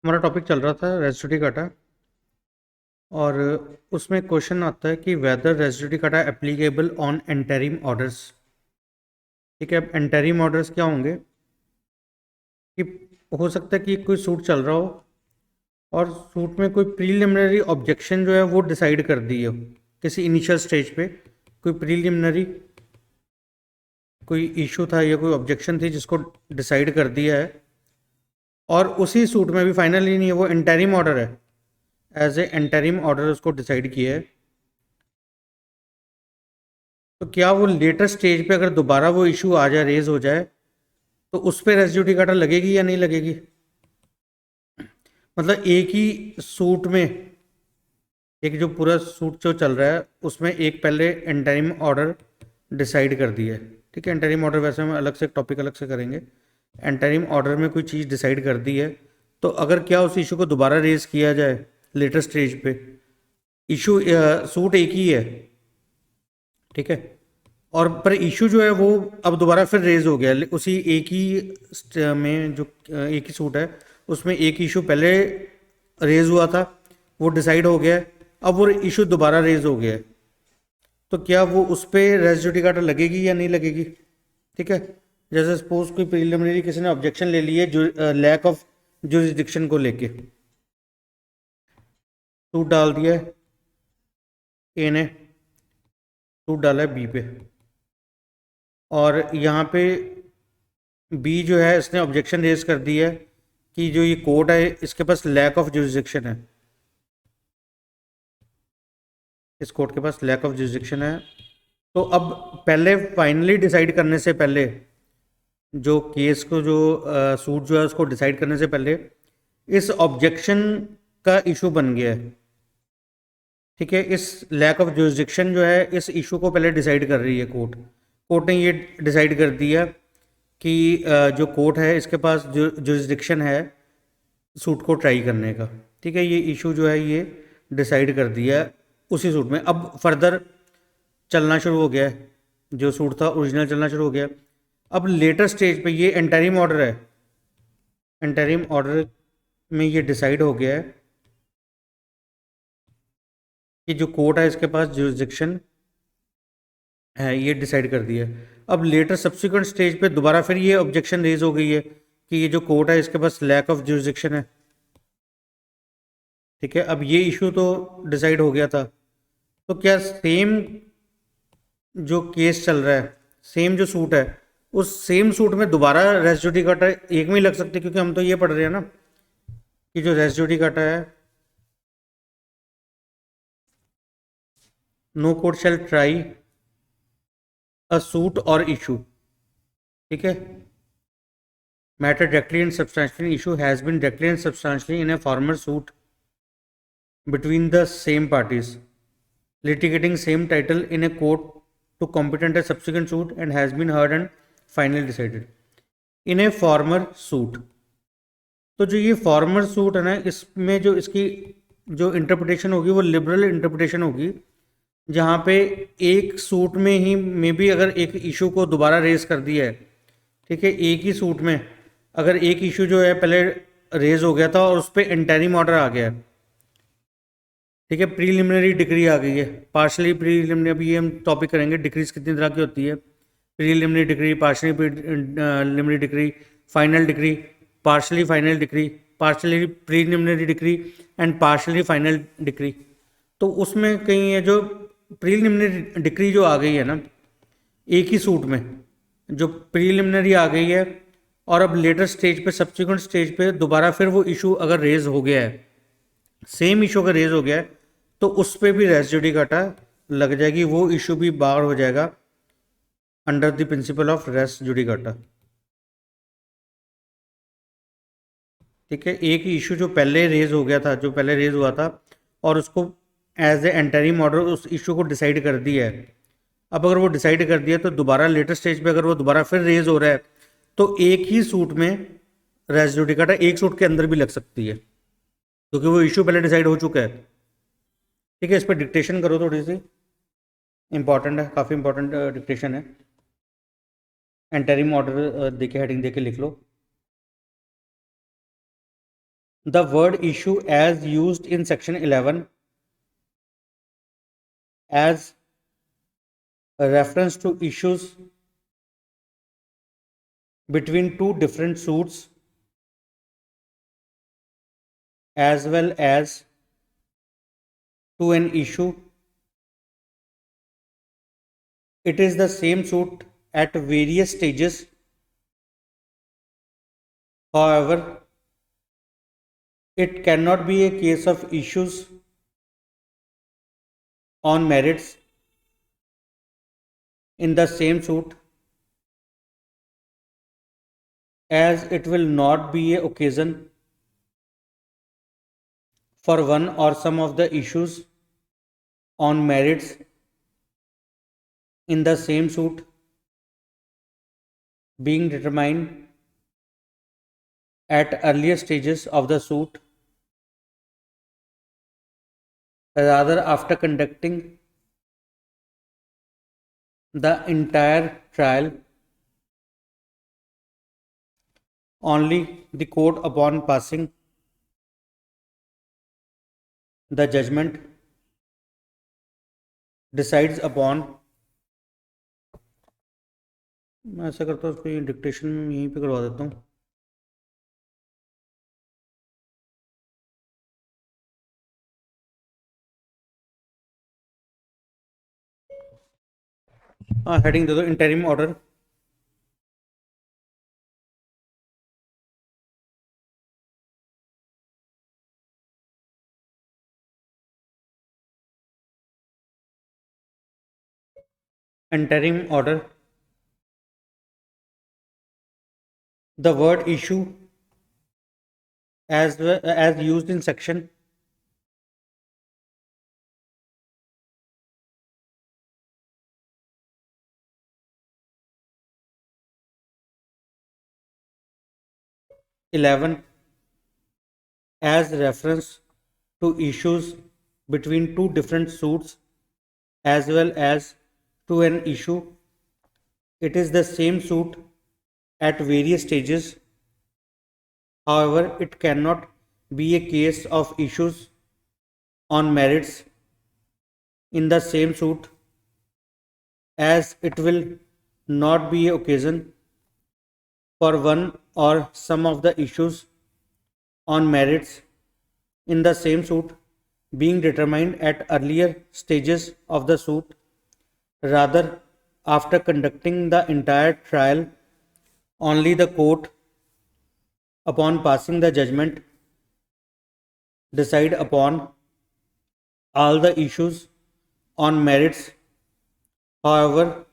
हमारा टॉपिक चल रहा था रेजिस्ट्री डाटा और उसमें क्वेश्चन आता है कि whether registry data applicable on interim orders. ठीक है, अब एंटरिम ऑर्डर्स क्या होंगे कि हो सकता है कि कोई सूट चल रहा हो और सूट में कोई प्रीलिमिनरी ऑब्जेक्शन जो है वो डिसाइड कर दी हो किसी इनिशियल स्टेज पे। कोई प्रीलिमिनरी कोई इशू था या कोई ऑब्जेक्शन थी जिसको डिसाइड कर दिया है और उसी सूट में भी फाइनली नहीं है, वो एंटरिम ऑर्डर है, एज ए एंटरिम ऑर्डर उसको डिसाइड किया है। तो क्या वो लेटर स्टेज पे अगर दोबारा वो इशू आ जाए, रेज हो जाए, तो उस पर रेजिड्यूटी काटा लगेगी या नहीं लगेगी? मतलब एक ही सूट में, एक जो पूरा सूट जो चल रहा है उसमें एक पहले एंटरिम ऑर्डर डिसाइड कर दिया है। ठीक है, एंटरिम ऑर्डर वैसे हम अलग से टॉपिक अलग से करेंगे। एंटरिम ऑर्डर में कोई चीज़ डिसाइड कर दी है, तो अगर क्या उस इशू को दोबारा रेज किया जाए लेटर स्टेज पे, इशू सूट एक ही है, ठीक है, और पर इशू जो है वो अब दोबारा फिर रेज हो गया उसी एक ही में जो एक ही सूट है उसमें एक इशू पहले रेज हुआ था, वो डिसाइड हो गया, अब वो इशू दोबारा रेज हो गया है, तो क्या वो उस पर रेजिड्यूटी काटा लगेगी या नहीं लगेगी? ठीक है, जैसे सपोज कोई प्रीलिमिनरी किसी ने ऑब्जेक्शन ले ली है जो लैक ऑफ जुरिस्डिक्शन को लेके, सूट डाल दिया है ए ने, सूट डाला है बी पे, और यहाँ पे बी जो है इसने ऑब्जेक्शन रेज कर दी है कि जो ये कोर्ट है इसके पास लैक ऑफ जुरिस्डिक्शन है, इस कोर्ट के पास लैक ऑफ जुरिस्डिक्शन है। तो अब पहले फाइनली डिसाइड करने से पहले, जो केस को जो सूट जो है उसको डिसाइड करने से पहले इस ऑब्जेक्शन का इशू बन गया है। ठीक है, इस लैक ऑफ जुरिस्डिक्शन जो है इस इशू को पहले डिसाइड कर रही है कोर्ट। कोर्ट ने ये डिसाइड कर दिया कि जो कोर्ट है इसके पास जो जुरिस्डिक्शन है सूट को ट्राई करने का। ठीक है, ये इशू जो है ये डिसाइड कर दिया उसी सूट में, अब फर्दर चलना शुरू हो गया है, जो सूट था ओरिजिनल चलना शुरू हो गया। अब लेटर स्टेज पे ये एंटरिम ऑर्डर है, एंटरिम ऑर्डर में ये डिसाइड हो गया है कि जो कोर्ट है इसके पास जुरिस्डिक्शन है, ये डिसाइड कर दिया है। अब लेटर सब्सिक्वेंट स्टेज पे दोबारा फिर ये ऑब्जेक्शन रेज हो गई है कि ये जो कोर्ट है इसके पास लैक ऑफ जुरिस्डिक्शन है। ठीक है, अब ये इशू तो डिसाइड हो गया था, तो क्या सेम जो केस चल रहा है, सेम जो सूट है, उस सेम सूट में दोबारा रेजिड्यूटी काटा एक में ही लग सकते? क्योंकि हम तो ये पढ़ रहे हैं ना कि जो रेजिड्यूटी काटा है, no court shall try a suit or issue. ठीक है, matter directly and substantially issue has been directly and substantially in a former suit between the same parties litigating same title in a court to competent a subsequent suit and has been heard and finally decided in a former suit। तो जो ये farmer suit है ना, इसमें जो इसकी जो interpretation होगी वो लिबरल इंटरप्रिटेशन होगी, जहाँ पे एक सूट में ही मे बी अगर एक इशू को दोबारा रेज कर दिया है, ठीक है, एक ही सूट में अगर एक इशू जो है पहले रेज हो गया था और उस पर इंटरिम ऑर्डर आ गया है, ठीक है, प्रीलिमिनरी डिग्री आ गई है, पार्शली प्रीलिमिनरी, अभी ये हम टॉपिक करेंगे डिग्रीज कितनी तरह की होती है, preliminary degree, partially preliminary degree, final decree, partially final decree, partially preliminary degree and partially final decree. तो उसमें कहीं है जो प्रीलिमिनरी डिग्री जो आ गई है ना एक ही सूट में, जो प्रीलिमिनरी आ गई है और अब लेटर स्टेज पे सब्सिक्वेंट स्टेज पे दोबारा फिर वो इशू अगर रेज हो गया है, सेम इशू अगर रेज हो गया है, तो उस पर भी रेजिड्यूटी काटा लग जाएगी, वो इशू भी बाहर हो जाएगा under the principle of res judicata. ठीक है, एक ही इशू जो पहले रेज हो गया था, जो पहले रेज हुआ था और उसको एज ए एंटरिम ऑर्डर उस इशू को डिसाइड कर दिया है, अब अगर वो डिसाइड कर दिया तो दोबारा लेटर स्टेज पे अगर वो दोबारा फिर रेज हो रहा है, तो एक ही सूट में रेजिड्यूटी काटा एक सूट के अंदर भी लग सकती है, क्योंकि वो इशू पहले डिसाइड हो चुका है। ठीक है, इस पर डिक्टेशन करो थोड़ी सी, इंपॉर्टेंट है, काफ़ी इंपॉर्टेंट डिक्टेशन है। एंटरिम ऑर्डर देके हेडिंग देके लिख लो। The word issue as used in section 11 as a reference to issues between two different suits as well as to an issue. It is the same suit at various stages. However, it cannot be a case of issues on merits in the same suit, as it will not be a occasion for one or some of the issues on merits in the same suit being determined at earlier stages of the suit, rather after conducting the entire trial. Only the court, upon passing the judgment, decides upon. मैं ऐसा करता हूँ, उसको dictation में यहीं पे करवा देता हूँ. हेडिंग दे दो, interim order. Interim order. The word issue as used in section 11 as reference to issues between two different suits as well as to an issue. It is the same suit at various stages. However, it cannot be a case of issues on merits in the same suit, as it will not be an occasion for one or some of the issues on merits in the same suit being determined at earlier stages of the suit, rather after conducting the entire trial. Only the court, upon passing the judgment, decide upon all the issues on merits. However,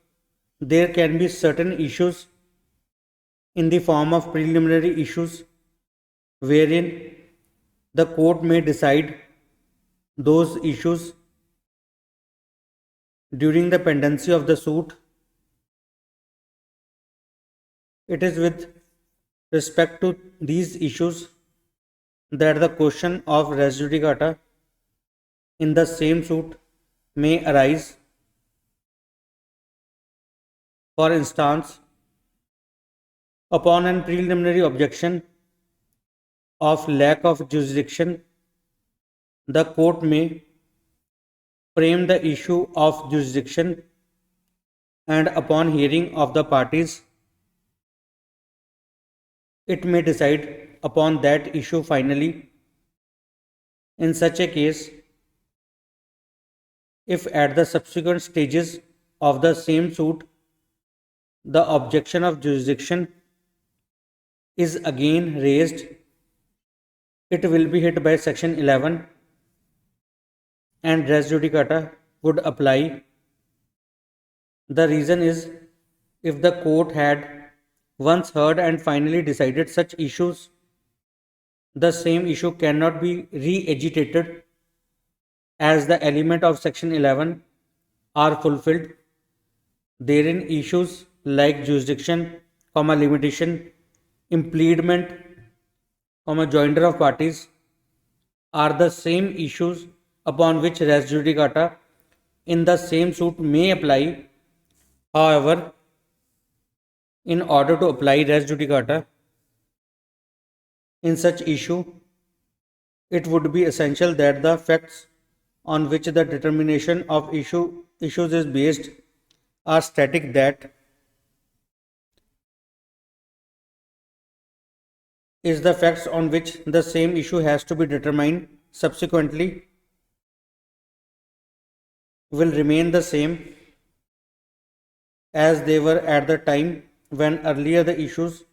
there can be certain issues in the form of preliminary issues wherein the court may decide those issues during the pendency of the suit. It is with respect to these issues that the question of res judicata in the same suit may arise. For instance, upon an preliminary objection of lack of jurisdiction, the court may frame the issue of jurisdiction, and upon hearing of the parties, it may decide upon that issue finally. In such a case, if at the subsequent stages of the same suit the objection of jurisdiction is again raised, it will be hit by section 11 and res judicata would apply. The reason is, if the court had once heard and finally decided such issues, the same issue cannot be re-agitated, as the element of section 11 are fulfilled. Therein issues like jurisdiction, limitation, impediment, joinder of parties are the same issues upon which res judicata in the same suit may apply. However, in order to apply res judicata in such issue, it would be essential that the facts on which the determination of issues is based are static, that is, the facts on which the same issue has to be determined subsequently will remain the same as they were at the time when earlier the issues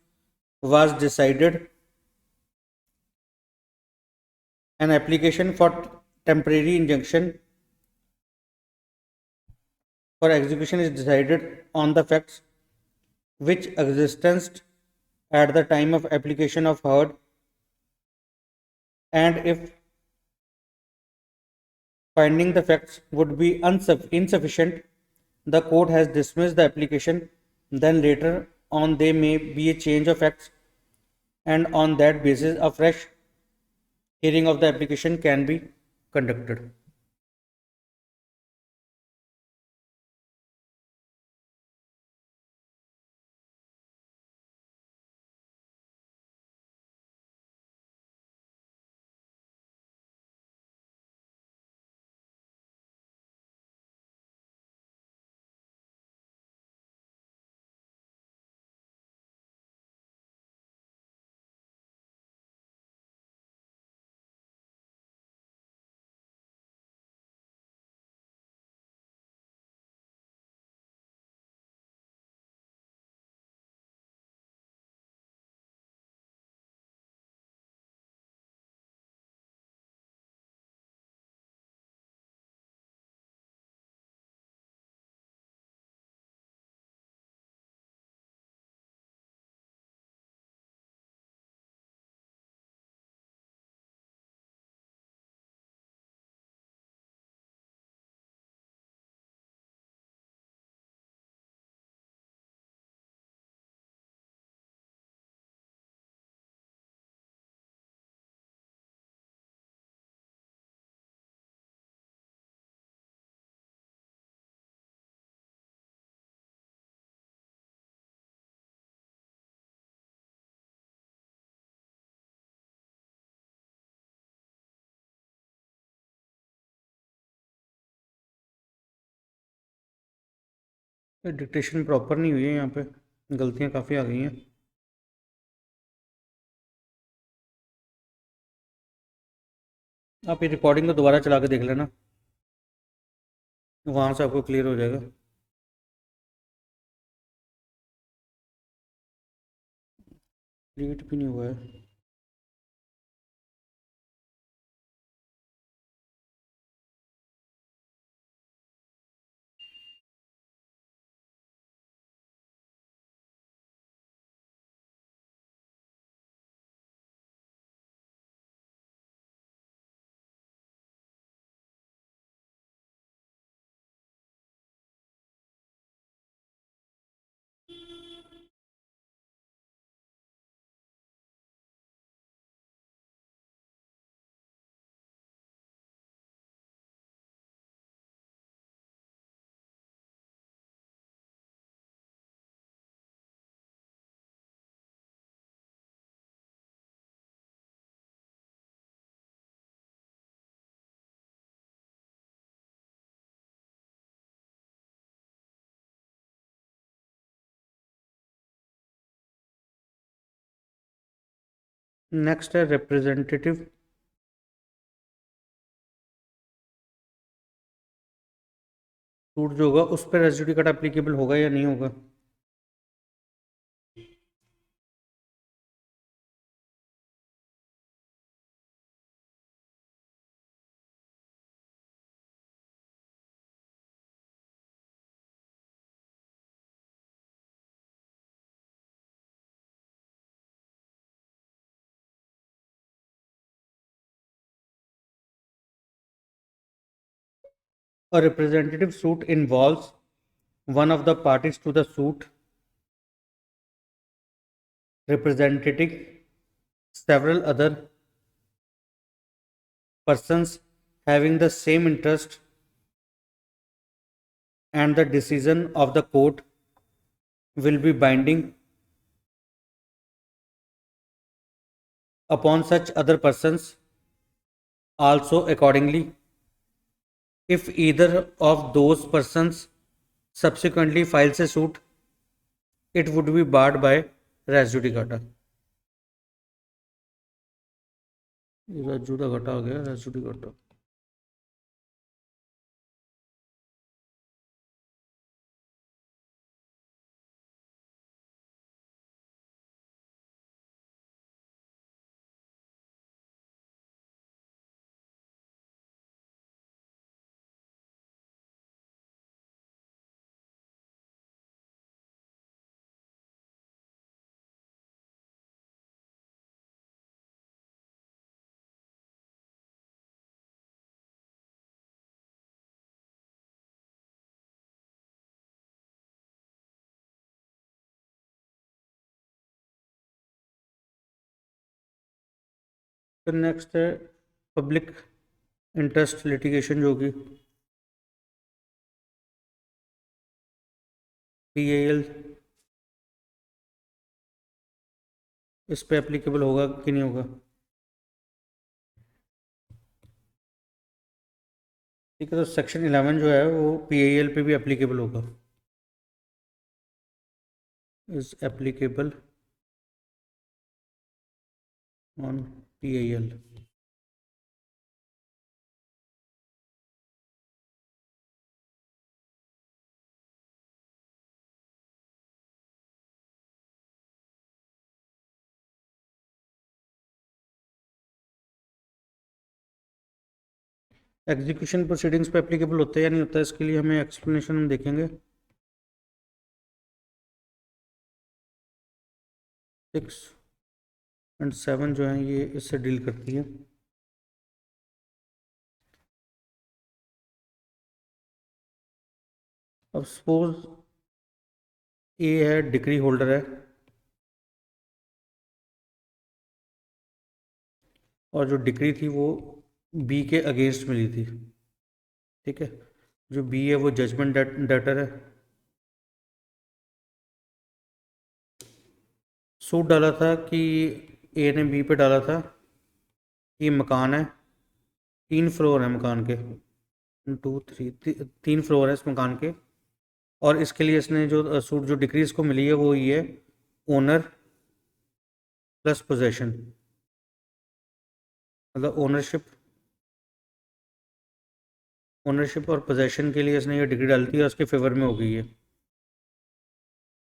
was decided. An application for temporary injunction for execution is decided on the facts which existed at the time of application of heard, and if finding the facts would be insufficient, the court has dismissed the application. Then later on there may be a change of facts, and on that basis a fresh hearing of the application can be conducted. Dictation proper नहीं हुई है, यहाँ पे गलतियाँ काफ़ी आ गई हैं। आप ये रिकॉर्डिंग को दोबारा चला के देख लेना, वहाँ से आपको क्लियर हो जाएगा। क्रिएट भी नहीं हुआ है। नेक्स्ट है रिप्रेजेंटेटिव सूट जो होगा उस पर रेजिड्यू कट एप्लीकेबल होगा या नहीं होगा। A representative suit involves one of the parties to the suit representing several other persons having the same interest, and the decision of the court will be binding upon such other persons also accordingly, if either of those persons subsequently files a suit, it would be barred by res judicata. res judicata आ गया, res judicata. फिर next है public interest litigation, जो कि PAL, इस पे applicable होगा कि नहीं होगा? ठीक है, तो सेक्शन 11 जो है वो PAL पे भी एप्लीकेबल होगा, is applicable on PAL. Execution proceedings पे एप्लीकेबल होता है या नहीं होता है, इसके लिए हमें एक्सप्लेनेशन हम देखेंगे. 6 एंड 7 जो है ये इससे डील करती है. अब सपोज ए है, डिक्री होल्डर है, और जो डिक्री थी वो बी के अगेंस्ट मिली थी. ठीक है, जो बी है वो जजमेंट डेटर है. सूट डाला था कि ए ने बी पे डाला था कि मकान है, 3 फ्लोर है मकान के, 2 3 3 फ्लोर है इस मकान के, और इसके लिए इसने जो सूट जो डिक्री इसको मिली है वो ये ओनर प्लस पोजेशन, मतलब ओनरशिप और पोजेशन के लिए इसने ये डिग्री डाली थी और उसके फेवर में हो गई है.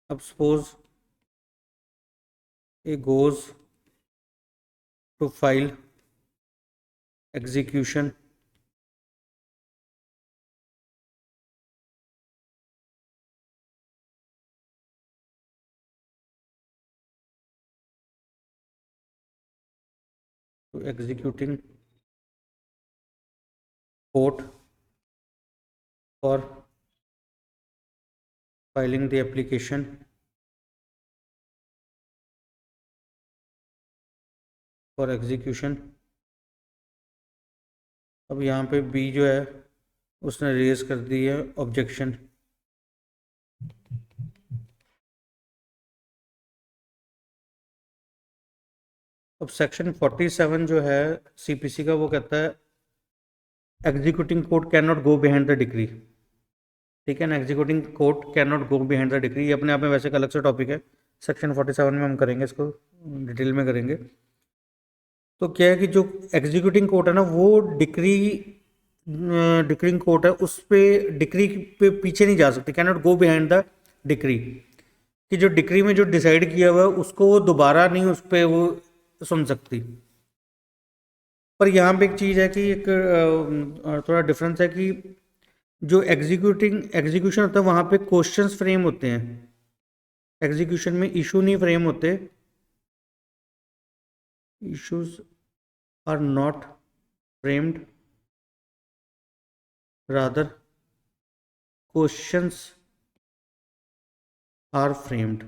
अब suppose A goes to file execution to executing court for filing the application for execution. अब यहाँ पे बी जो है उसने रेज कर दी है ऑब्जेक्शन. अब सेक्शन 47 जो है CPC का वो कहता है executing court can not go behind the decree. ठीक है ना, executing court can not go behind the decree, ये अपने आप में वैसे एक अलग से टॉपिक है, सेक्शन 47 में हम करेंगे, इसको डिटेल में करेंगे. तो क्या है कि जो एग्जीक्यूटिंग कोर्ट है ना वो डिक्रीइंग कोर्ट है, उस पे डिक्री पे पीछे नहीं जा सकती, can not go behind the decree, कि जो डिक्री में जो डिसाइड किया हुआ है उसको वो दोबारा नहीं उस पर वो सुन सकती. पर यहाँ पे एक चीज़ है कि एक थोड़ा डिफरेंस है कि जो एग्जीक्यूशन होता है वहाँ पे क्वेश्चंस फ्रेम होते हैं, एग्जीक्यूशन में इशू नहीं फ्रेम होते, issues are not framed, rather questions are framed.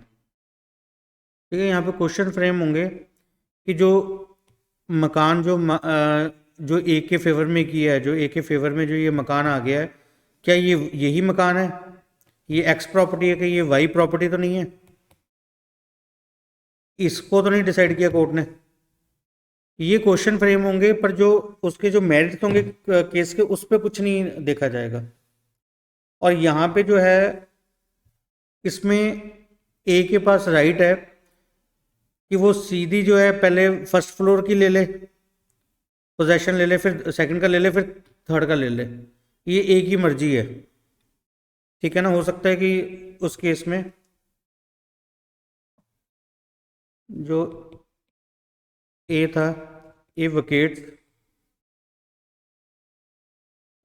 ठीक है, यहाँ पे क्वेश्चन फ्रेम होंगे कि जो मकान जो ए के फेवर में किया है, जो ए के फेवर में जो ये मकान आ गया है, क्या ये यही मकान है, ये एक्स प्रॉपर्टी है कि ये वाई प्रॉपर्टी तो नहीं है, इसको तो नहीं डिसाइड किया कोर्ट ने. ये क्वेश्चन फ्रेम होंगे, पर जो उसके जो मेरिट्स होंगे केस के, उस पर कुछ नहीं देखा जाएगा। और यहाँ पे जो है इसमें ए के पास राइट है कि वो सीधी जो है पहले फर्स्ट फ्लोर की ले ले, पोजेशन ले ले, फिर सेकंड का ले ले, फिर थर्ड का ले ले। ये ए की मर्जी है, ठीक है ना। हो सकता है कि उस केस में जो ए था, A vacates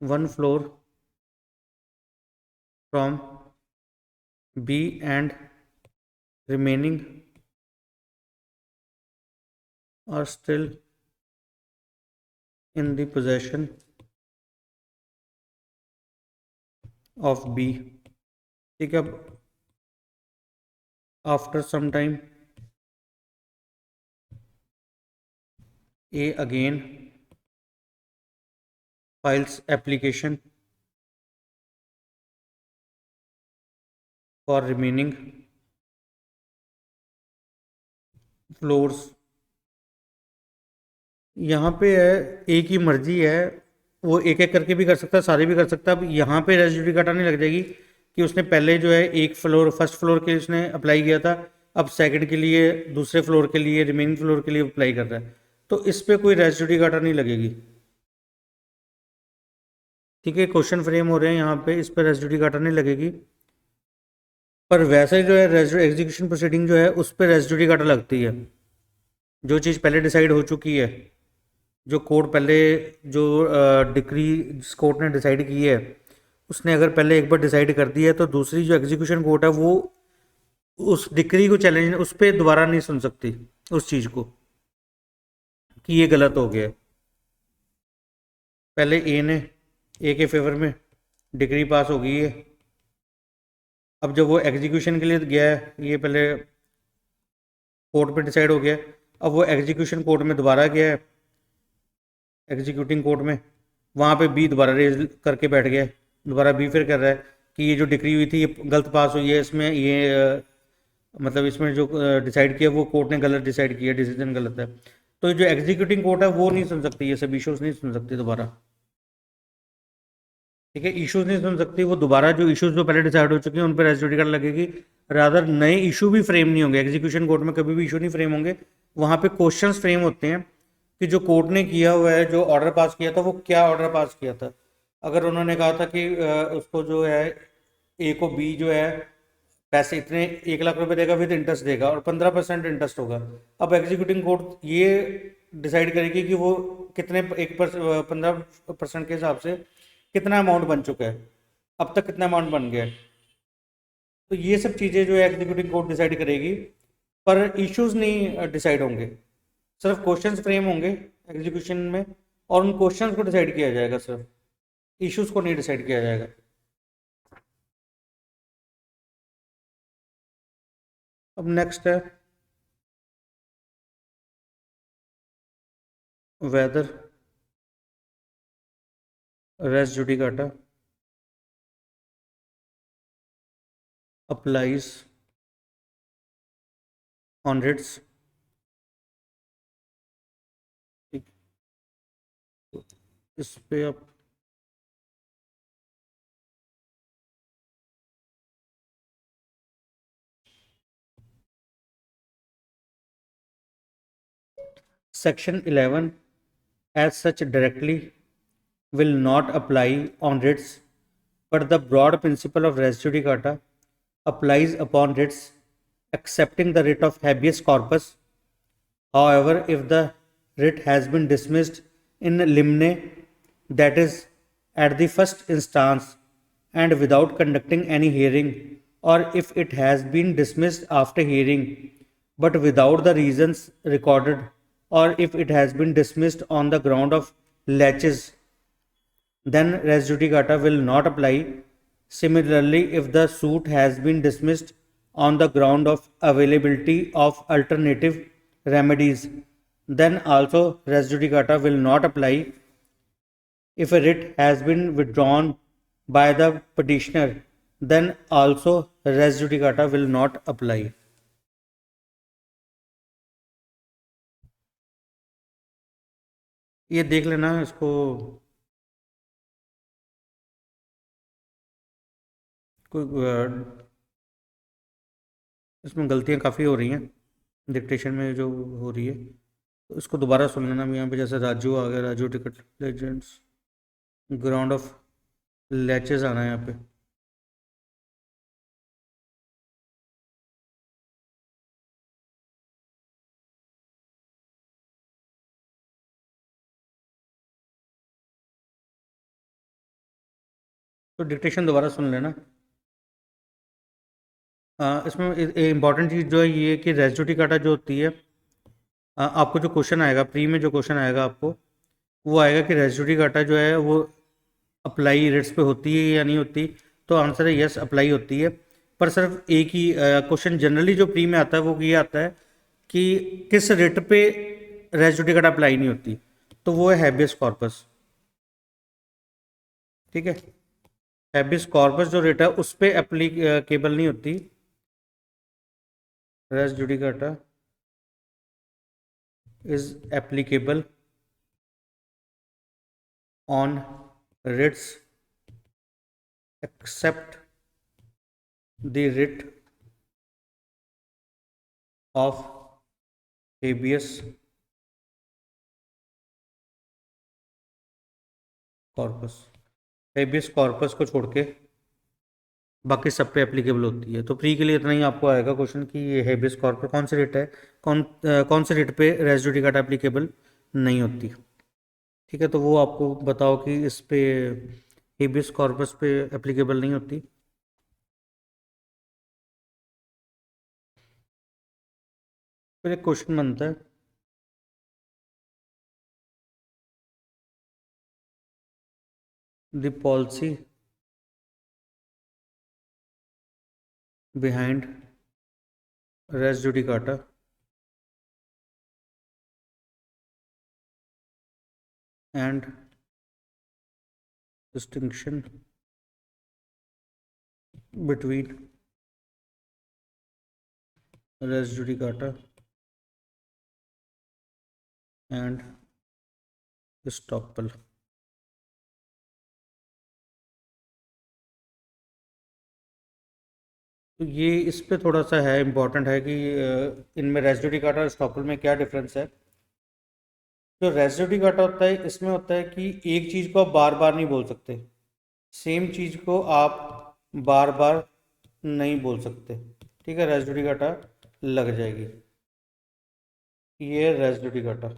one floor from B and remaining are still in the possession of B, ठीक है। after some time A again files application for remaining floors. यहाँ पे है ए की मर्जी है, वो एक एक करके भी कर सकता है, सारे भी कर सकता है। अब यहाँ पे रेजिड्यू घटा नहीं लग जाएगी कि उसने पहले जो है एक फ्लोर फर्स्ट फ्लोर के लिए उसने अप्लाई किया था, अब सेकंड के लिए दूसरे फ्लोर के लिए रिमेनिंग फ्लोर के लिए अप्लाई कर रहा है, तो इस पर कोई रेजिड्यू घटा नहीं लगेगी, ठीक है। क्वेश्चन फ्रेम हो रहे हैं यहाँ पे, इस पर रेजिड्यू घटा नहीं लगेगी। पर वैसे जो है एग्जीक्यूशन प्रोसीडिंग जो है उस पर रेजिड्यू घटा लगती है। जो चीज़ पहले डिसाइड हो चुकी है, जो कोर्ट पहले जो डिक्री जिस कोर्ट ने डिसाइड की है, उसने अगर पहले एक बार डिसाइड कर दिया है तो दूसरी जो एग्जीक्यूशन कोर्ट है वो उस डिक्री को चैलेंज उस पर दोबारा नहीं सुन सकती उस चीज़ को कि ये गलत हो गया है। पहले ए ने ए के फेवर में डिक्री पास हो गई है, अब जब वो एग्जीक्यूशन के लिए गया है, ये पहले कोर्ट पे डिसाइड हो गया, अब वो एग्जीक्यूशन कोर्ट में दोबारा गया है, एग्जीक्यूटिंग कोर्ट में, वहाँ पे बी दोबारा रेज करके बैठ गया, दोबारा बी फिर कर रहा है कि ये जो डिक्री हुई थी ये गलत पास हुई है, इसमें ये मतलब इसमें जो डिसाइड किया वो कोर्ट ने गलत डिसाइड किया, डिसीजन गलत है। तो जो एग्जीक्यूटिंग कोर्ट है वो नहीं सुन सकती, ये सब इश्यूज नहीं सुन सकती दोबारा, ठीक है। इश्यूज नहीं सुन सकती वो दोबारा, जो इश्यूज जो पहले डिसाइड हो चुके हैं उन पर रेजिड्यू कार्ड लगेगी। रादर नए इशू भी फ्रेम नहीं होंगे, एग्जीक्यूशन कोर्ट में कभी भी इशू नहीं फ्रेम होंगे, वहाँ पे क्वेश्चंस फ्रेम होते हैं कि जो कोर्ट ने किया हुआ है, जो ऑर्डर पास किया था वो क्या ऑर्डर पास किया था। अगर उन्होंने कहा था कि उसको जो है ए को बी जो है पैसे इतने 1 लाख रुपए देगा विद इंटरेस्ट देगा और 15% इंटरेस्ट होगा, अब एग्जीक्यूटिंग कोर्ट ये डिसाइड करेगी कि वो कितने 15% के हिसाब से कितना अमाउंट बन चुका है, अब तक कितना अमाउंट बन गया है। तो ये सब चीज़ें जो है एग्जीक्यूटिव कोर्ट डिसाइड करेगी, पर इश्यूज नहीं डिसाइड होंगे, सिर्फ क्वेश्चंस फ्रेम होंगे एग्जीक्यूशन में और उन क्वेश्चंस को डिसाइड किया जाएगा, सिर्फ इश्यूज को नहीं डिसाइड किया जाएगा। अब नेक्स्ट है whether res judicata applies on writs, इस पे आप Section 11 as such directly will not apply on writs, but the broad principle of res judicata applies upon writs accepting the writ of habeas corpus. However, if the writ has been dismissed in limine, that is, at the first instance and without conducting any hearing, or if it has been dismissed after hearing but without the reasons recorded, or if it has been dismissed on the ground of laches, then res judicata will not apply. Similarly, if the suit has been dismissed on the ground of availability of alternative remedies, then also res judicata will not apply. If a writ has been withdrawn by the petitioner, then also res judicata will not apply. ये देख लेना इसको, कोई इसमें गलतियाँ काफ़ी हो रही हैं डिक्टेशन में जो हो रही है, तो इसको दोबारा सुन लेना। यहाँ पे जैसे राजू आ गया, Raju ticket legends, ground of latches आना है यहाँ पे। तो डिक्टेशन दोबारा सुन लेना। इसमें इम्पॉर्टेंट चीज़ जो है ये है कि रेजिड्यू काटा जो होती है, आपको जो क्वेश्चन आएगा प्री में, जो क्वेश्चन आएगा आपको वो आएगा कि रेजिड्यू काटा जो है वो अप्लाई रेट्स पे होती है या नहीं होती। तो आंसर है यस, अप्लाई होती है। पर सिर्फ एक ही क्वेश्चन जनरली जो प्री में आता है वो ये आता है कि किस रेट पे रेजिड्यू काटा अप्लाई नहीं होती, तो वो है हैबियस कॉर्पस। ठीक है, हैबियस कॉर्पस जो रेट है उस पर एप्लीकेबल नहीं होती res judicata, is applicable on writs except the writ of habeas corpus। Habeas corpus को छोड़ के बाकी सब पे एप्लीकेबल होती है। तो प्री के लिए इतना ही आपको आएगा क्वेश्चन कि ये हेबियस कॉर्पस कौन से रेट है, कौन से रेट पे रेस जुडिकाटा एप्लीकेबल नहीं होती। ठीक है, तो वो आपको बताओ कि इस पे हेबियस कॉर्पस पे एप्लीकेबल नहीं होती। फिर एक क्वेश्चन बनता है, the policy behind res judicata and distinction between res judicata and estoppel। तो ये इस पे थोड़ा सा है, इम्पोर्टेंट है कि इनमें रेस जुडिकाटा और estoppel में क्या डिफरेंस है। जो रेस जुडिकाटा होता है इसमें होता है कि एक चीज़ को आप बार बार नहीं बोल सकते, सेम चीज़ को आप बार बार नहीं बोल सकते। ठीक है, रेस जुडिकाटा लग जाएगी, ये रेस जुडिकाटा।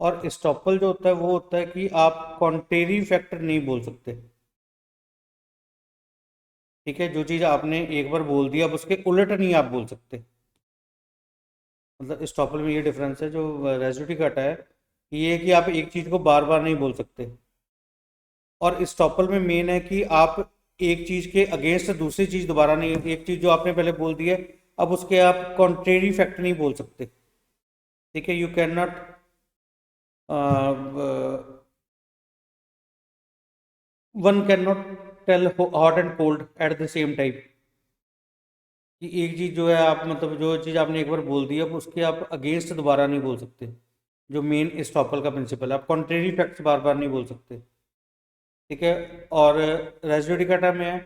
और estoppel जो होता है वो होता है कि आप कॉन्ट्रेरी फैक्टर नहीं बोल सकते। ठीक है, जो चीज़ आपने एक बार बोल दिया अब उसके उलट नहीं आप बोल सकते। मतलब estoppel में ये डिफरेंस है। जो रेजिड्यू काटा है ये है कि आप एक चीज़ को बार बार नहीं बोल सकते, और estoppel में मेन है कि आप एक चीज़ के अगेंस्ट दूसरी चीज़ दोबारा नहीं, एक चीज़ जो आपने पहले बोल दी है अब उसके आप कॉन्ट्रेरी फैक्टर नहीं बोल सकते। ठीक है, you can not one can not tell hot and cold at the same time. कि एक चीज़ जो है आप, मतलब जो चीज़ आपने एक बार बोल दी अब उसके आप अगेंस्ट दोबारा नहीं बोल सकते। जो मेन estoppel का प्रिंसिपल है, आप कॉन्ट्रेरी फैक्ट्स बार बार नहीं बोल सकते। ठीक है, और रेस जुडिकाटा में है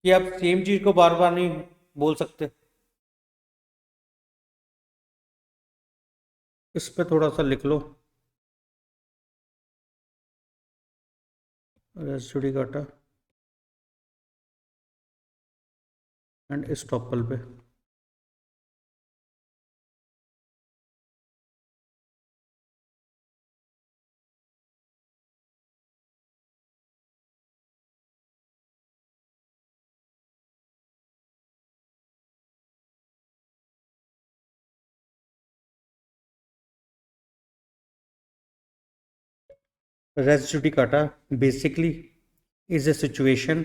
कि आप सेम चीज़ को बार बार नहीं बोल सकते। इस पे थोड़ा सा लिख लो, रेस जुडिकाटा एंड estoppel पे। Res judicata basically is a situation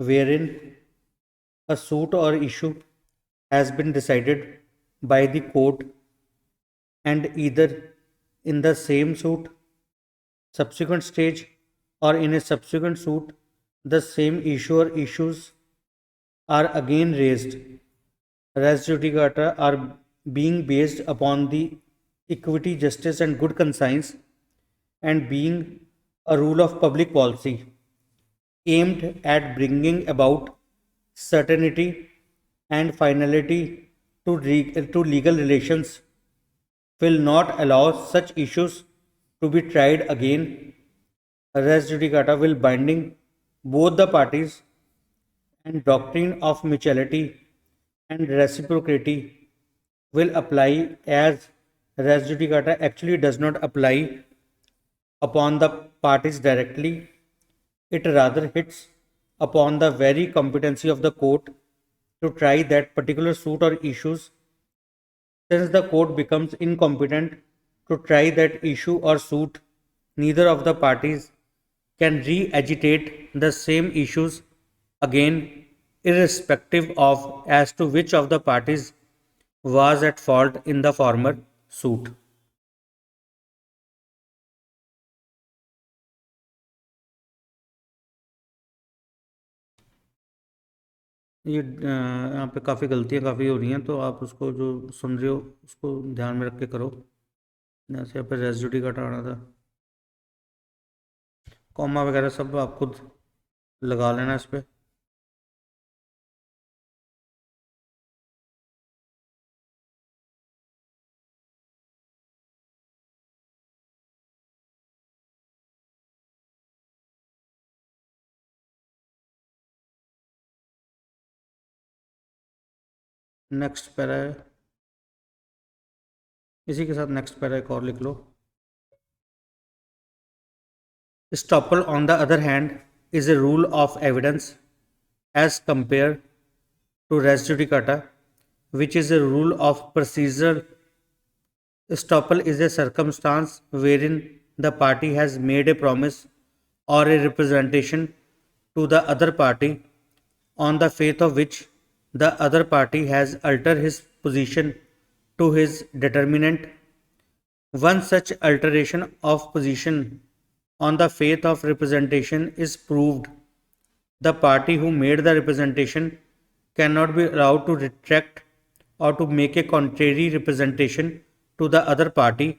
wherein a suit or issue has been decided by the court, and either in the same suit, subsequent stage, or in a subsequent suit, the same issue or issues are again raised. Res judicata are being based upon the equity, justice, and good conscience, and being a rule of public policy aimed at bringing about certainty and finality to legal relations, will not allow such issues to be tried again. Res judicata will binding both the parties, and doctrine of mutuality and reciprocity will apply, as res judicata actually does not apply upon the parties directly. It rather hits upon the very competency of the court to try that particular suit or issues. Since the court becomes incompetent to try that issue or suit, neither of the parties can re agitate the same issues again, irrespective of as to which of the parties was at fault in the former suit. ये यहाँ पे काफ़ी गलतियाँ काफ़ी हो रही हैं, तो आप उसको जो सुन रहे हो उसको ध्यान में रख के करो। जैसे यहाँ पे रेजिड्यू का हटाना था, कॉमा वगैरह सब आप खुद लगा लेना इस पर। नेक्स्ट पैरा है, इसी के साथ नेक्स्ट पैरा एक और लिख लो। Estoppel, on the other hand, is a rule of evidence as compared to res judicata, which is a rule of procedure. Estoppel is a circumstance wherein the party has made a promise or a representation to the other party, on the faith of which the other party has altered his position to his determinant. One such alteration of position on the faith of representation is proved. The party who made the representation cannot be allowed to retract or to make a contrary representation to the other party.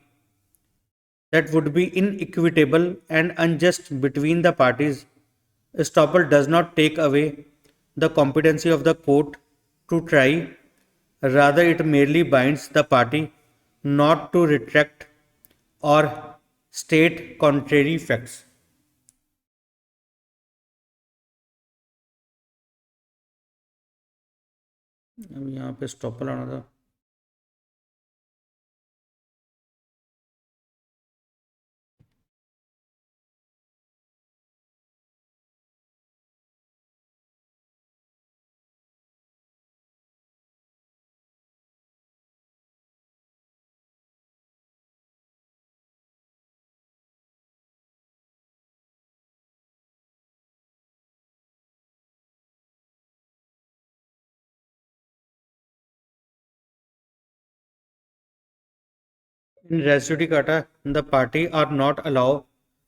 That would be inequitable and unjust between the parties. Estoppel does not take away the competency of the court to try, rather, it merely binds the party not to retract or state contrary facts. अब यहाँ पे stopper आना था। In res judicata, the party are not allowed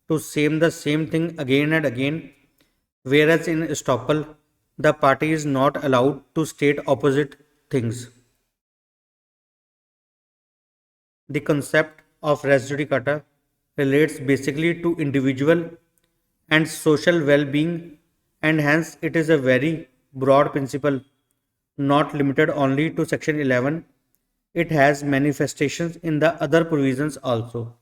to say the same thing again and again, whereas in estoppel, the party is not allowed to state opposite things. The concept of res judicata relates basically to individual and social well-being, and hence it is a very broad principle, not limited only to section 11. It has manifestations in the other provisions also.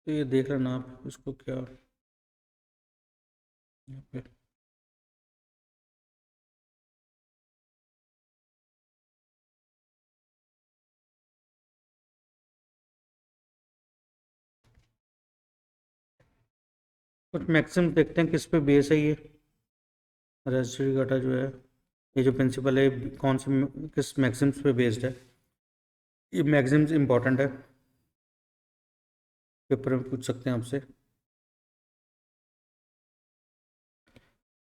तो ये देख लेना आप इसको क्या यहाँ पे कुछ मैक्सिम देखते हैं किस पे बेस है ये रजिस्ट्री डाटा जो है, ये जो प्रिंसिपल है कौन से किस मैक्सिम्स पे बेस्ड है। ये मैक्सिम्स इंपॉर्टेंट है, पेपर में पूछ सकते हैं आपसे।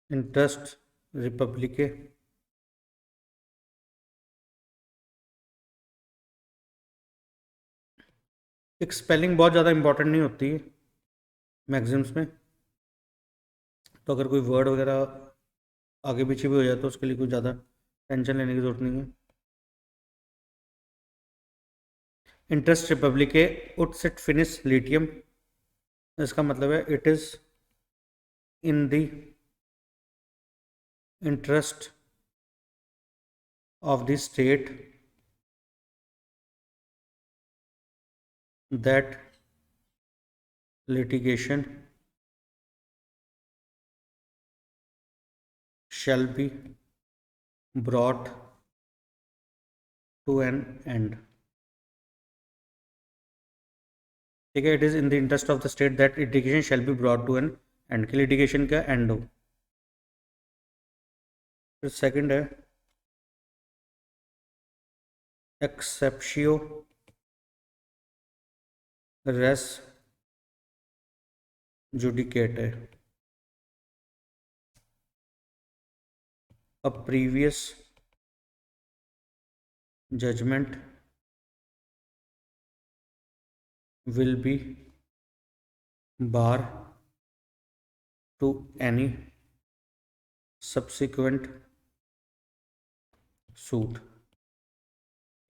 इंटरेस्ट रिपब्लिक, एक स्पेलिंग बहुत ज़्यादा इंपॉर्टेंट नहीं होती है मैक्सिम्स में, तो अगर कोई वर्ड वगैरह आगे पीछे भी हो जाए तो उसके लिए कुछ ज़्यादा टेंशन लेने की ज़रूरत नहीं है। इंटरेस्ट रिपब्लिक उटसिट फिनिस लिथियम, इसका मतलब है it is in the interest of the state that litigation shall be brought to an end। ठीक है, it is in the interest of the state that litigation shall be brought to an end, कि litigation का end हो। फिर second है एक्सेप्शियो race जुडिकेट है, a previous judgment will be bar to any subsequent suit।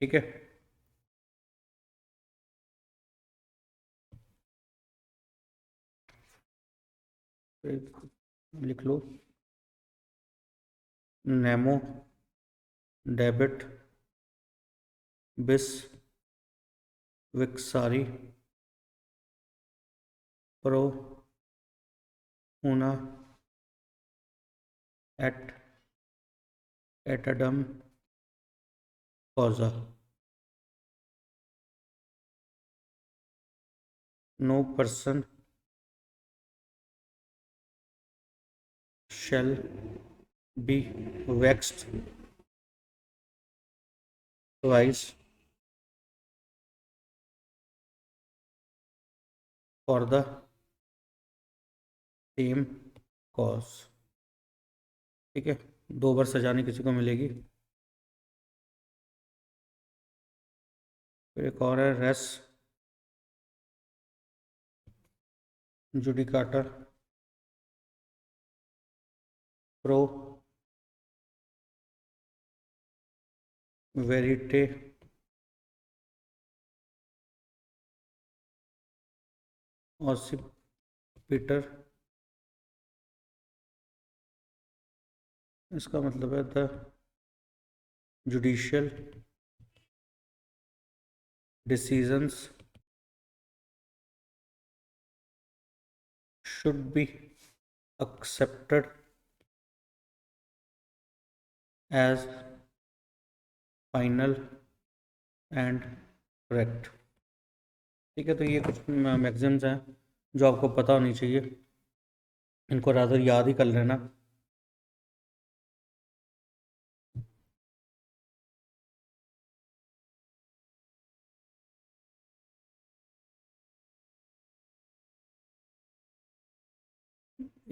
ठीक है, लिख लो नेमो डेबिट बिस विक्सारी pro una et etadam causa, no person shall be vexed twice for the same cause। ठीक है, 2 बार सजा नहीं किसी को मिलेगी। फिर एक और है रेस जुडिकाटा प्रो वेरिटे ऑसिपिटर, इसका मतलब है the judicial decisions should be accepted as final and correct। ठीक है, तो ये कुछ मैक्सिम्स हैं जो आपको पता होनी चाहिए, इनको रादर याद ही कर लेना।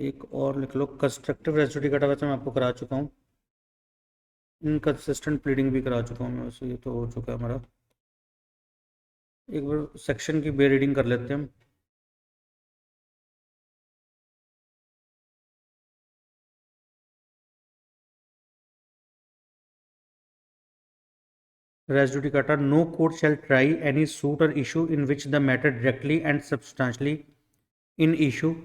एक और लिख लो कंस्ट्रक्टिव रेसिड्यू कटा, वैसे मैं आपको करा चुका हूँ, इनकंसिस्टेंट प्लीडिंग भी करा चुका हूँ मैं, वैसे ये तो हो चुका है हमारा। एक बार सेक्शन की बे रीडिंग कर लेते हैं हम। Res judicata, no court shall try any suit or issue in which the matter directly and substantially in issue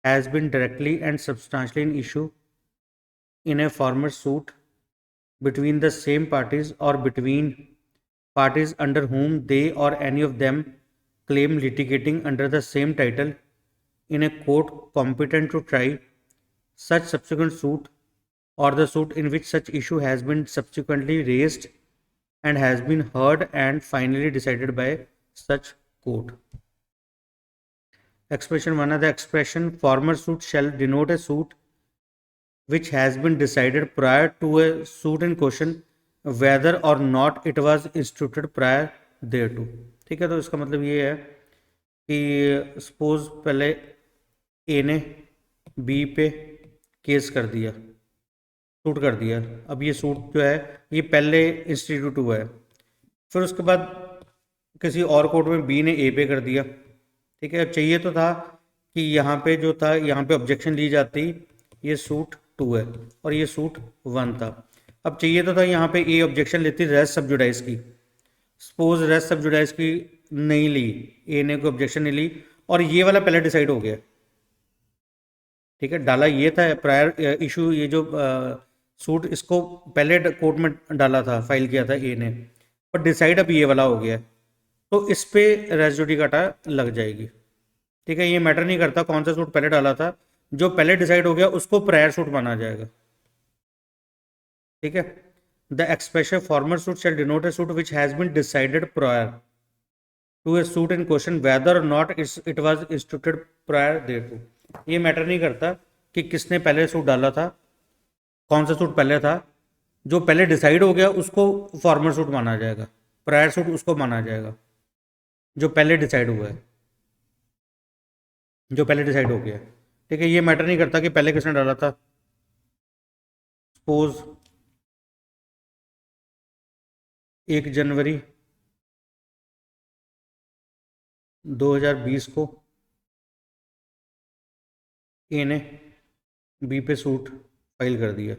has been directly and substantially in issue in a former suit between the same parties or between parties under whom they or any of them claim litigating under the same title in a court competent to try such subsequent suit or the suit in which such issue has been subsequently raised and has been heard and finally decided by such court. Expression 1 है, the expression former suit shall denote a suit which has been decided prior to a suit in question whether or not it was instituted prior thereto. ठीक है, तो इसका मतलब ये है कि suppose पहले ए ने बी पे केस कर दिया, सूट कर दिया। अब ये सूट जो है ये पहले इंस्टीट्यूट हुआ है, फिर उसके बाद किसी और कोर्ट में बी ने ए पे कर दिया। ठीक है, अब चाहिए तो था कि यहाँ पे जो था, यहाँ पे ऑब्जेक्शन ली जाती, ये सूट 2 है और ये सूट 1 था। अब चाहिए तो था यहाँ पे ए ऑब्जेक्शन लेती रेस सब जुडाइस की। सपोज रेस सब जुडाइस की नहीं ली, ए ने कोई ऑब्जेक्शन नहीं ली और ये वाला पहले डिसाइड हो गया। ठीक है, डाला ये था प्रायर इशू, ये जो सूट इसको पहले कोर्ट में डाला था, फाइल किया था ए ने, और डिसाइड अब ये वाला हो गया, तो इस पे रेस जुडिकाटा लग जाएगी। ठीक है, ये मैटर नहीं करता कौन सा सूट पहले डाला था, जो पहले डिसाइड हो गया उसको प्रायर सूट माना जाएगा। ठीक है, the expression former suit shall denote a suit which has been decided prior to a suit in question whether or not it was instituted prior thereto. ये मैटर नहीं करता कि किसने पहले सूट डाला था, कौन सा सूट पहले था, जो पहले डिसाइड हो गया उसको फॉर्मर सूट माना जाएगा, प्रायर सूट उसको माना जाएगा जो पहले डिसाइड हुआ है, जो पहले डिसाइड हो गया। ठीक है, ये मैटर नहीं करता कि पहले किसने डाला था। सपोज 1 जनवरी 2020 को ए ने बी पे सूट फाइल कर दिया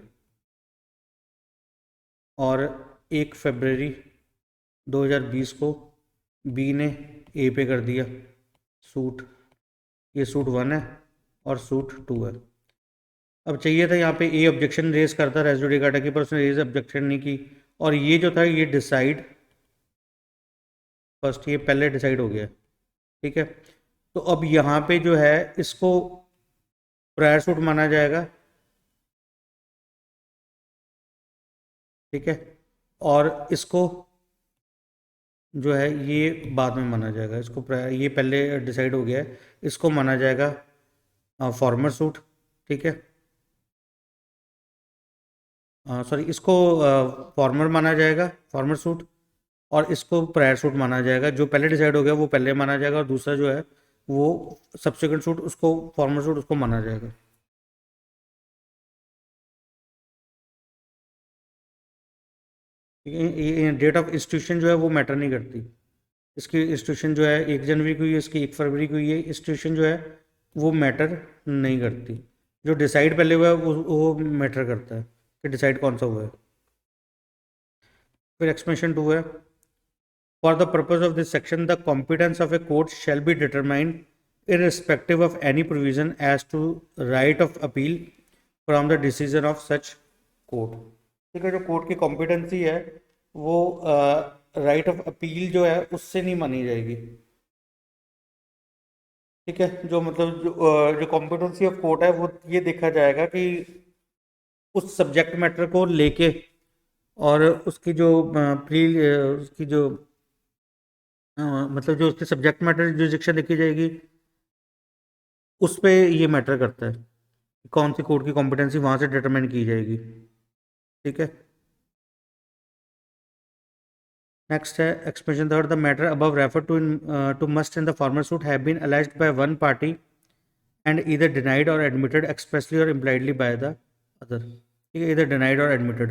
और 1 फरवरी 2020 को बी ने ए पे कर दिया सूट। ये सूट 1 है और सूट 2 है। अब चाहिए था यहाँ पे ए ऑब्जेक्शन रेज करता रेस जुडिकाटा की, पर उसने रेज ऑब्जेक्शन नहीं की और ये जो था ये डिसाइड फर्स्ट, ये पहले डिसाइड हो गया। ठीक है, तो अब यहाँ पे जो है इसको प्रायर सूट माना जाएगा। ठीक है, और इसको जो है ये बाद में माना जाएगा, इसको प्रायर, ये पहले डिसाइड हो गया है, इसको माना जाएगा फॉर्मर सूट। ठीक है, सॉरी, इसको फॉर्मर माना जाएगा, फॉर्मर सूट, और इसको प्रायर सूट माना जाएगा। जो पहले डिसाइड हो गया वो पहले माना जाएगा और दूसरा जो है वो सब्सिक्वेंट सूट, उसको फॉर्मर सूट उसको माना जाएगा। डेट ऑफ इंस्टीट्यूशन जो है वो मैटर नहीं करती। इसकी इंस्टीट्यूशन जो है 1 जनवरी को हुई है, इसकी 1 फरवरी को हुई है, इंस्टीट्यूशन जो है वो मैटर नहीं करती। जो डिसाइड पहले हुआ है वो मैटर करता है कि डिसाइड कौन सा हुआ है। फिर एक्सप्लेनेशन 2 है, for the purpose of this section the competence of a court shall be determined irrespective of any provision as to right of appeal from the decision of such court। ठीक है, जो court की competency है वो right of appeal जो है उससे नहीं मानी जाएगी। ठीक है, जो मतलब जो कॉम्पिटेंसी ऑफ कोर्ट है वो ये देखा जाएगा कि उस सब्जेक्ट मैटर को लेके और उसकी जो उसकी जो मतलब जो उसकी सब्जेक्ट मैटर जुरिडिक्शन देखी जाएगी उस पे ये मैटर करता है, कौन सी कोर्ट की कॉम्पिटेंसी वहाँ से डिटरमाइन की जाएगी। ठीक है, नेक्स्ट है expression third, the matter above refer to must in the former suit have been alleged by one party and either denied or admitted expressly or impliedly by the other. ठीक है, either denied or admitted,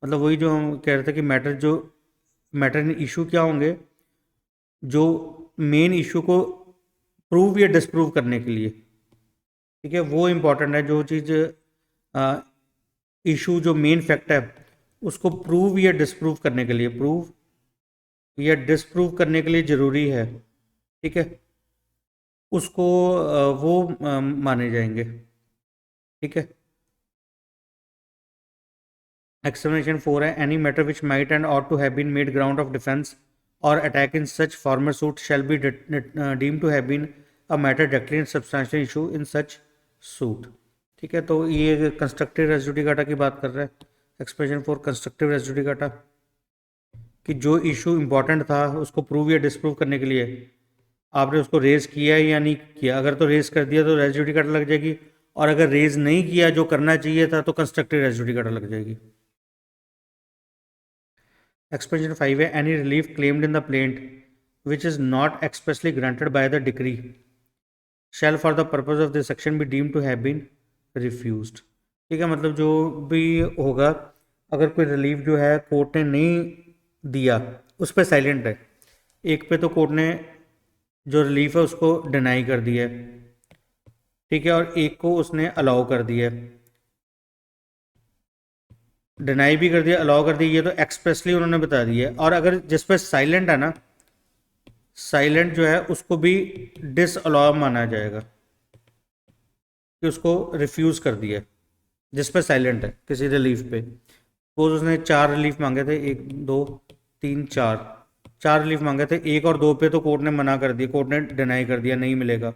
मतलब वही जो हम कह रहे थे कि मैटर इन इशू क्या होंगे, जो मेन इशू को प्रूव या डिसप्रूव करने के लिए। ठीक है, वो इम्पॉर्टेंट है, जो चीज़ इशू जो मेन फैक्ट है उसको प्रूव या डिसप्रूव करने के लिए, प्रूव या डिसप्रूव करने के लिए ज़रूरी है। ठीक है, उसको वो माने जाएंगे। ठीक है, एक्सप्लेनेशन 4 है, any matter which might and ought to have been made ground of defence or attack in such former suit shall be deemed to have been a matter directly and substantial issue in such suit। ठीक है, तो ये constructive res judicata की बात कर रहा है, expression for constructive res judicata, कि जो इशू इंपॉर्टेंट था उसको प्रूव या डिसप्रूव करने के लिए आपने उसको रेज किया या नहीं किया। अगर तो रेज कर दिया तो रेस जुडिकाटा लग जाएगी, और अगर रेज नहीं किया जो करना चाहिए था तो कंस्ट्रक्टिव रेस जुडिकाटा लग जाएगी। एक्सप्रेशन 5 है, any relief claimed in the plaint which is not expressly granted by the decree shall for the purpose of this section be deem to have been refused. ठीक है, मतलब जो भी होगा, अगर कोई रिलीफ जो है कोर्ट ने नहीं दिया उस पर साइलेंट है, एक पे तो कोर्ट ने जो रिलीफ है उसको डिनाई कर दिया है, ठीक है, और एक को उसने अलाउ कर दिया है, डिनाई भी कर दिया अलाउ कर दिया, ये तो एक्सप्रेसली उन्होंने बता दिया है। और अगर जिस पे साइलेंट है ना, साइलेंट जो है उसको भी डिस अलाउ माना जाएगा कि उसको रिफ्यूज कर दिया जिस पे साइलेंट है किसी रिलीफ पे। सपोज उसने 4 रिलीफ मांगे थे, 1 2 3 4, 4 रिलीफ मांगे थे, 1 और 2 पे तो कोर्ट ने मना कर दिया, कोर्ट ने डिनाई कर दिया नहीं मिलेगा,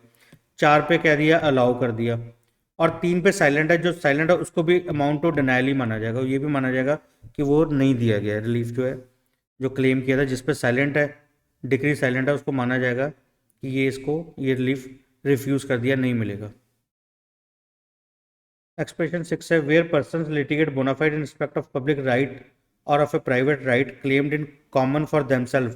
4 पे कह दिया अलाउ कर दिया, और 3 पे साइलेंट है, जो साइलेंट है उसको भी अमाउंट ऑफ डिनाइल ही माना जाएगा, ये भी माना जाएगा कि वो नहीं दिया गया रिलीफ जो है, जो क्लेम किया था जिस पे साइलेंट है, डिक्री साइलेंट है, उसको माना जाएगा कि ये इसको ये रिलीफ रिफ्यूज़ कर दिया, नहीं मिलेगा। एक्सप्रेशन 6 है, where persons litigate bona fide in respect of public right or of a private right claimed in common for themselves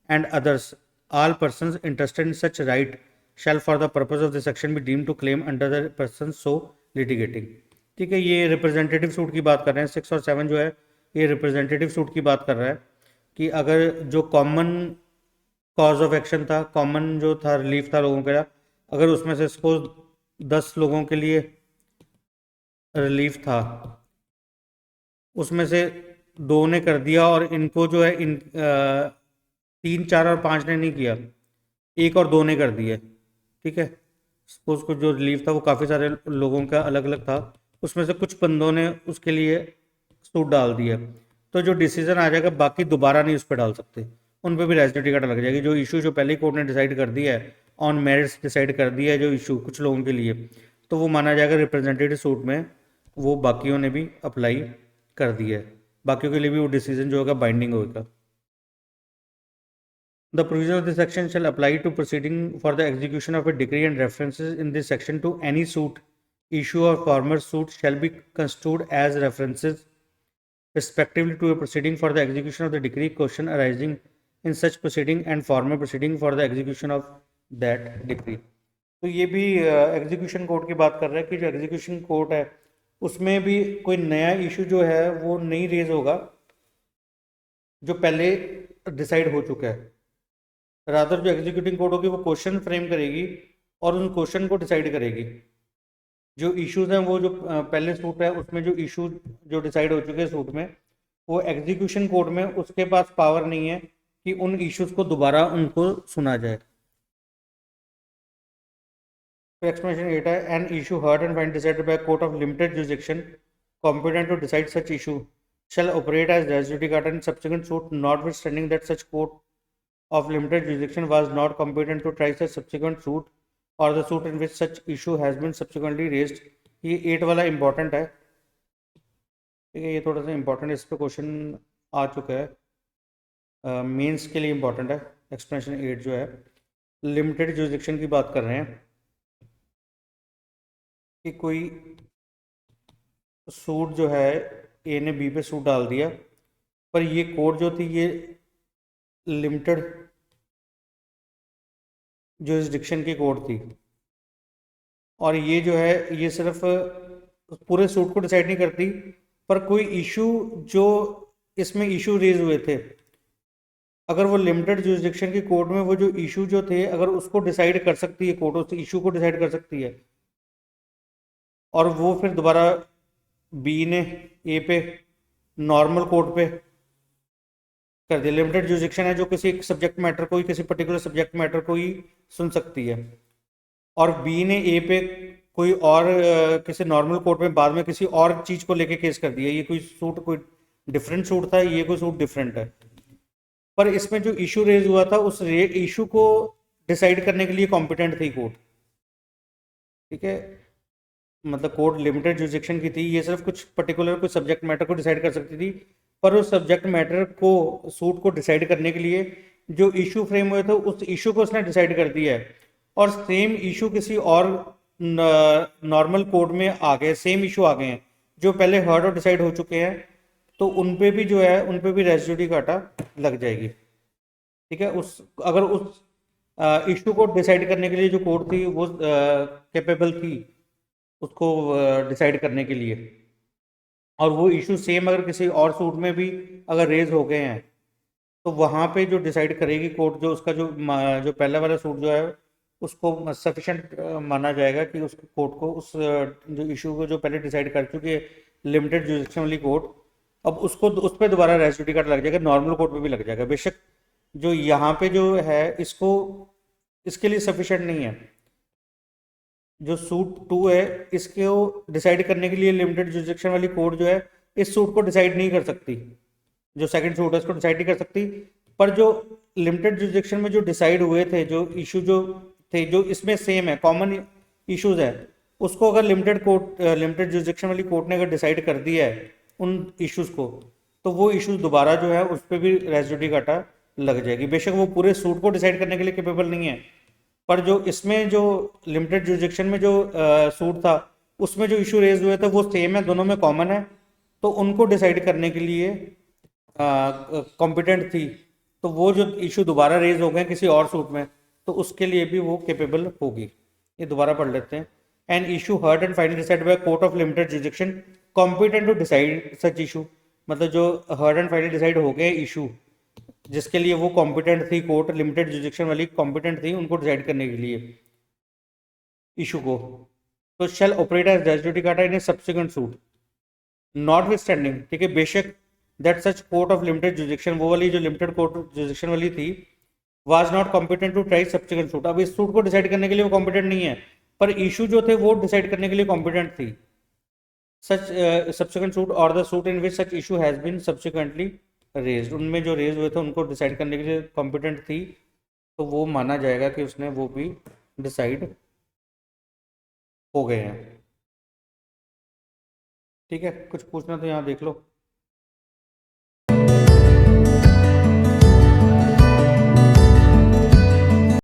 and others, all persons interested in such right shall for the purpose of this section be deemed to claim under the persons so litigating। ठीक है, ये representative suit की बात कर रहे हैं, 6 और 7 जो है ये रिप्रेजेंटेटिव सूट की बात कर रहा है कि अगर जो कॉमन कॉज ऑफ एक्शन था, कॉमन जो था रिलीफ था लोगों का, अगर उसमें से सपोज 10 लोगों के लिए रिलीफ था, उसमें से 2 ने कर दिया और इनको जो है 3 4 और 5 ने नहीं किया, 1 और 2 ने कर दिया, ठीक है। सपोज को जो रिलीफ था वो काफ़ी सारे लोगों का अलग अलग था, उसमें से कुछ बंदों ने उसके लिए सूट डाल दिया, तो जो डिसीजन आ जाएगा बाकी दोबारा नहीं उस पर डाल सकते, उन पर भी रेजिडेंटी कार्ड लग जाएगी। जो इशू जो पहले कोर्ट ने डिसाइड कर दिया है, ऑन मेरिट्स डिसाइड कर दिया है जो इशू कुछ लोगों के लिए, तो वो माना जाएगा रिप्रेजेंटेटिव सूट में वो बाकियों ने भी अप्लाई कर दिया है, बाकियों के लिए भी वो डिसीजन जो होगा बाइंडिंग होगा। The provision of this section shall apply to proceeding for the execution of a decree, and references in this section to any suit, issue or former suit shall be construed as references respectively to a proceeding for the execution of the decree, question arising in such proceeding and former proceeding for the execution of that decree। तो ये भी execution court की बात कर रहा है कि जो एग्जीक्यूशन कोर्ट है उसमें भी कोई नया इशू जो है वो नहीं रेज होगा जो पहले डिसाइड हो चुका है, रादर जो एग्जीक्यूटिंग कोर्ट होगी वो क्वेश्चन फ्रेम करेगी और उन क्वेश्चन को डिसाइड करेगी। जो इश्यूज हैं वो जो पहले सूट है उसमें जो इशू जो डिसाइड हो चुके हैं सूट में, वो एग्जीक्यूशन कोर्ट में उसके पास पावर नहीं है कि उन इश्यूज को दोबारा उनको सुना जाए। तो एक्सप्लेनेशन 8 है, an issue heard and find decided by court of limited jurisdiction competent to decide such issue shall operate as res judicata in subsequent suit, notwithstanding that such court of limited jurisdiction was not competent to try such subsequent suit or the suit in which such issue has been subsequently raised। ये 8 वाला important है, ठीक है, ये थोड़ा सा important है, इस पर क्वेश्चन आ चुका है, मेंस के लिए इंपॉर्टेंट है। एक्सप्लेनेशन 8 जो है लिमिटेड जुरिसडिक्शन की बात कर रहे हैं कि कोई सूट जो है ए ने बी पे सूट डाल दिया, पर ये कोर्ट जो थी ये लिमिटेड जुरिसडिक्शन की कोर्ट थी, और ये जो है ये सिर्फ पूरे सूट को डिसाइड नहीं करती, पर कोई इशू जो इसमें इशू रेज हुए थे, अगर वो लिमिटेड जुरिसडिक्शन की कोर्ट में वो जो इशू जो थे अगर उसको डिसाइड कर सकती है कोर्ट, उस इशू को डिसाइड कर सकती है, और वो फिर दोबारा बी ने ए पे नॉर्मल कोर्ट पे कर दिया। लिमिटेड जुरिसडिक्शन है जो किसी एक सब्जेक्ट मैटर को ही, किसी पर्टिकुलर सब्जेक्ट मैटर को ही सुन सकती है, और बी ने ए पे कोई और किसी नॉर्मल कोर्ट में बाद में किसी और चीज को लेके केस कर दिया, ये कोई सूट कोई डिफरेंट सूट था, ये कोई सूट डिफरेंट है, पर इसमें जो इशू रेज हुआ था उस इशू को डिसाइड करने के लिए कॉम्पिटेंट थी कोर्ट, ठीक है। मतलब कोर्ट लिमिटेड जुरिस्डिक्शन की थी, ये सिर्फ कुछ पर्टिकुलर कुछ सब्जेक्ट मैटर को डिसाइड कर सकती थी, पर उस सब्जेक्ट मैटर को सूट को डिसाइड करने के लिए जो इशू फ्रेम हुए थे उस इशू को उसने डिसाइड कर दिया है, और सेम इशू किसी और नॉर्मल कोर्ट में आ गए, सेम इशू आ गए हैं जो पहले हर्ड और डिसाइड हो चुके हैं, तो उन पे भी जो है उन पे भी रेस जुडिकाटा लग जाएगी। ठीक है, उस अगर उस इशू को डिसाइड करने के लिए जो कोर्ट थी वो कैपेबल थी उसको डिसाइड करने के लिए, और वो इशू सेम अगर किसी और सूट में भी अगर रेज हो गए हैं, तो वहाँ पे जो डिसाइड करेगी कोर्ट, जो उसका जो पहला वाला सूट जो है उसको सफिशेंट माना जाएगा कि उस कोर्ट को उस जो इशू को जो पहले डिसाइड कर चुकी है लिमिटेड जुरिस्डिक्शन वाली कोर्ट, अब उसको उस पर दोबारा रेस जुडिकाटा लग जाएगा, नॉर्मल कोर्ट में भी लग जाएगा। बेशक जो यहाँ पे जो है इसको इसके लिए सफिशेंट नहीं है, जो सूट 2 है इसको डिसाइड करने के लिए लिमिटेड जुरिस्डिक्शन वाली कोर्ट जो है इस सूट को डिसाइड नहीं कर सकती, जो सेकंड सूट है उसको डिसाइड नहीं कर सकती, पर जो लिमिटेड जुरिस्डिक्शन में जो डिसाइड हुए थे, जो इशू जो थे जो इसमें सेम है, कॉमन इश्यूज है, उसको अगर लिमिटेड जुरिस्डिक्शन वाली कोर्ट ने अगर डिसाइड कर दिया है उन इश्यूज को, तो वो इश्यूज दोबारा जो है उस पर भी रेस जुडिकाटा लग जाएगी। बेशक वो पूरे सूट को डिसाइड करने के लिए कैपेबल नहीं है, पर जो इसमें जो लिमिटेड जुरिस्डिक्शन में जो सूट था उसमें जो इशू रेज हुए थे वो सेम है, दोनों में कॉमन है, तो उनको डिसाइड करने के लिए कॉम्पिटेंट थी, तो वो जो इशू दोबारा रेज हो गए किसी और सूट में, तो उसके लिए भी वो कैपेबल होगी। ये दोबारा पढ़ लेते हैं। An issue heard and finally decided by court of limited jurisdiction competent to decide such issue, मतलब जो हर्ड एंड फाइनली डिसाइड हो गए इशू जिसके लिए वो कॉम्पिटेंट थी, कोर्ट लिमिटेड जुरिस्डिक्शन वाली कॉम्पिटेंट थी उनको डिसाइड करने के लिए इशू को, तो shall operate as res judicata in a subsequent suit notwithstanding. ठीक है, बेशक that such court of limited jurisdiction, वो वाली जो लिमिटेड कोर्ट जुरिस्डिक्शन वाली थी, was not competent to try subsequent suit, अब इस सूट को डिसाइड करने के लिए वो कॉम्पिटेंट नहीं है, पर इशू जो थे वो डिसाइड करने के लिए कॉम्पिटेंट थी। Such subsequent suit or the suit in which such issue has been subsequently raised, उनमें जो रेज हुए थे उनको डिसाइड करने के लिए कॉम्पिटेंट थी, तो वो माना जाएगा कि उसने वो भी डिसाइड हो गए हैं। ठीक है, कुछ पूछना तो यहाँ देख लो।